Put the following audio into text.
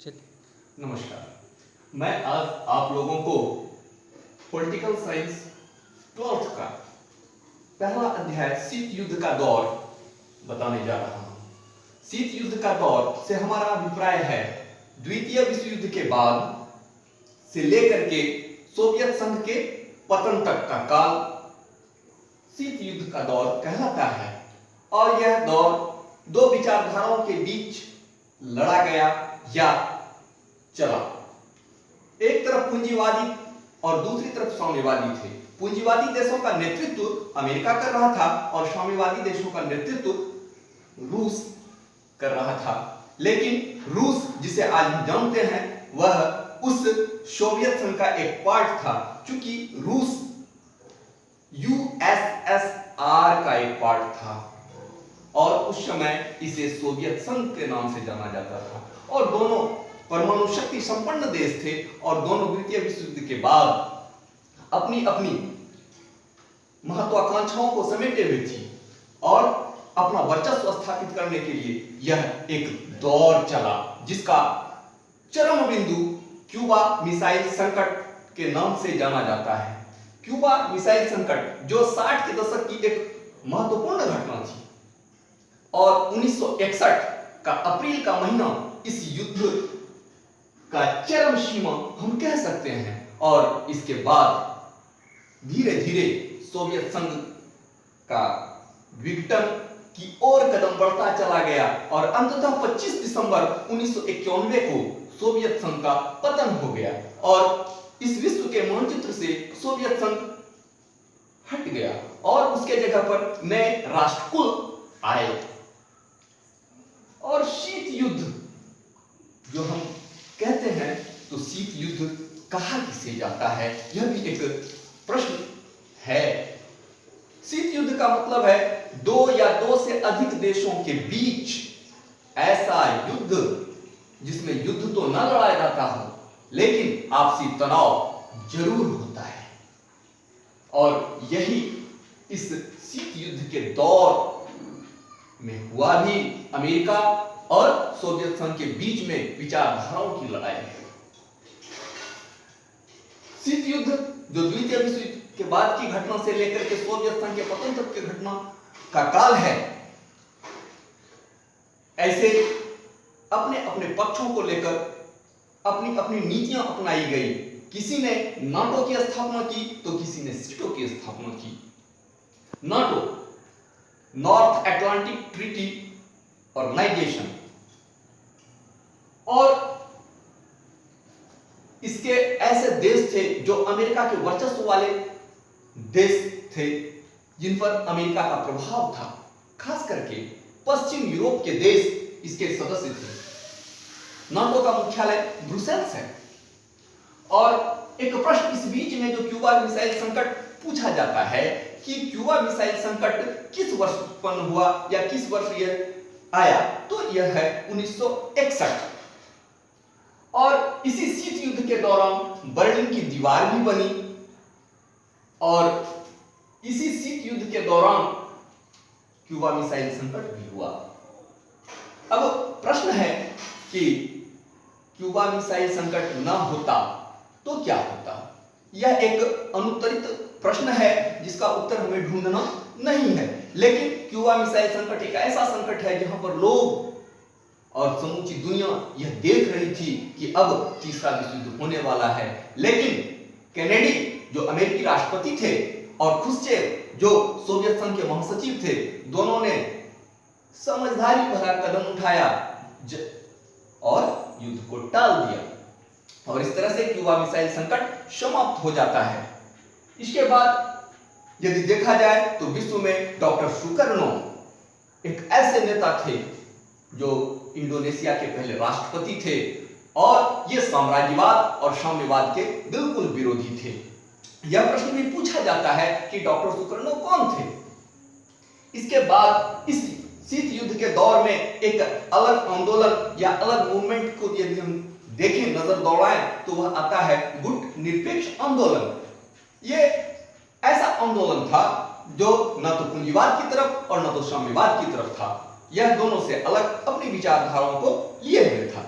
चलिए। नमस्कार। मैं आज आप लोगों को पॉलिटिकल साइंस 12th का पहला अध्याय शीत युद्ध का दौर बताने जा रहा हूं। शीत युद्ध का दौर से हमारा अभिप्राय है द्वितीय विश्व युद्ध के बाद से लेकर के सोवियत संघ के पतन तक का काल शीत युद्ध का दौर कहलाता है। और यह दौर दो विचारधाराओं के बीच लड़ा गया या चला। एक तरफ पूंजीवादी और दूसरी तरफ साम्यवादी थे। पूंजीवादी देशों का नेतृत्व अमेरिका कर रहा था और साम्यवादी देशों का नेतृत्व रूस कर रहा था। लेकिन रूस जिसे आज हम जानते हैं वह उस सोवियत संघ का एक पार्ट था। चूंकि रूस यूएसएसआर का एक पार्ट था और उस समय इसे सोवियत संघ के नाम से जाना जाता था। और दोनों परमाणु शक्ति संपन्न देश थे और दोनों द्वितीय विश्व युद्ध के बाद अपनी अपनी महत्वाकांक्षाओं को समेटे हुए थी और अपना वर्चस्व स्थापित करने के लिए यह एक दौर चला जिसका चरम बिंदु क्यूबा मिसाइल संकट के नाम से जाना जाता है। क्यूबा मिसाइल संकट जो 60 के दशक की एक महत्वपूर्ण घटना थी और 1961 का अप्रैल का महीना इस युद्ध का चरम सीमा हम कह सकते हैं। और इसके बाद धीरे धीरे सोवियत संघ का विघटन की ओर कदम बढ़ता चला गया और अंततः 25 दिसंबर 1991 को सोवियत संघ का पतन हो गया और इस विश्व के मानचित्र से सोवियत संघ हट गया और उसके जगह पर नए राष्ट्रकुल आए। और शीत युद्ध जो हम कहते हैं तो शीत युद्ध कहा किसे जाता है यह भी एक प्रश्न है। शीत युद्ध का मतलब है दो या दो से अधिक देशों के बीच ऐसा युद्ध जिसमें युद्ध तो न लड़ा जाता हो लेकिन आपसी तनाव जरूर होता है। और यही इस शीत युद्ध के दौर में हुआ भी अमेरिका और सोवियत संघ के बीच में विचारधाराओं की लड़ाई है। शीत युद्ध जो द्वितीय विश्व युद्ध के बाद की घटना से लेकर के सोवियत संघ के पतन तक की घटना का काल है। ऐसे अपने अपने पक्षों को लेकर अपनी अपनी नीतियां अपनाई गई। किसी ने नाटो की स्थापना की तो किसी ने सीटो की स्थापना की। NATO North Atlantic Treaty Organisation और इसके ऐसे देश थे जो अमेरिका के वर्चस्व वाले देश थे जिन पर अमेरिका का प्रभाव था। खास करके पश्चिम यूरोप के देश इसके सदस्य थे। नाटो का मुख्यालय ब्रुसेल्स है। और एक प्रश्न इस बीच में जो क्यूबा मिसाइल संकट पूछा जाता है कि क्यूबा मिसाइल संकट किस वर्ष उत्पन्न हुआ या किस वर्ष यह आया तो यह है 1961। और इसी शीत युद्ध के दौरान बर्लिन की दीवार भी बनी और इसी शीत युद्ध के दौरान क्यूबा मिसाइल संकट भी हुआ। अब प्रश्न है कि क्यूबा मिसाइल संकट न होता तो क्या होता। यह एक अनुत्तरित प्रश्न है जिसका उत्तर हमें ढूंढना नहीं है। लेकिन क्यूबा मिसाइल संकट एक ऐसा संकट है जहां पर लोग और समूची दुनिया यह देख रही थी कि अब तीसरा विश्व युद्ध होने वाला है। लेकिन केनेडी जो अमेरिकी राष्ट्रपति थे और ख्रुश्चेव जो सोवियत संघ के महासचिव थे दोनों ने समझदारी भरा कदम उठाया और युद्ध को टाल दिया और इस तरह से क्यूबा मिसाइल संकट समाप्त हो जाता है। इसके बाद यदि देखा जाए तो विश्व में डॉक्टर सुकर्नो एक ऐसे नेता थे जो इंडोनेशिया के पहले राष्ट्रपति थे और ये साम्राज्यवाद और साम्यवाद के बिल्कुल विरोधी थे। यह प्रश्न भी पूछा जाता है कि डॉक्टर सुकर्नो कौन थे। इसके बाद इस शीत युद्ध के दौर में एक अलग आंदोलन या अलग मूवमेंट को यदि हम देखें नजर दौड़ाएं तो वह आता है गुट निरपेक्ष आंदोलन। ये ऐसा आंदोलन था जो न तो पूंजीवाद की तरफ और न तो साम्यवाद की तरफ था। यह दोनों से अलग अपनी विचारधाराओं को लिए हुए था।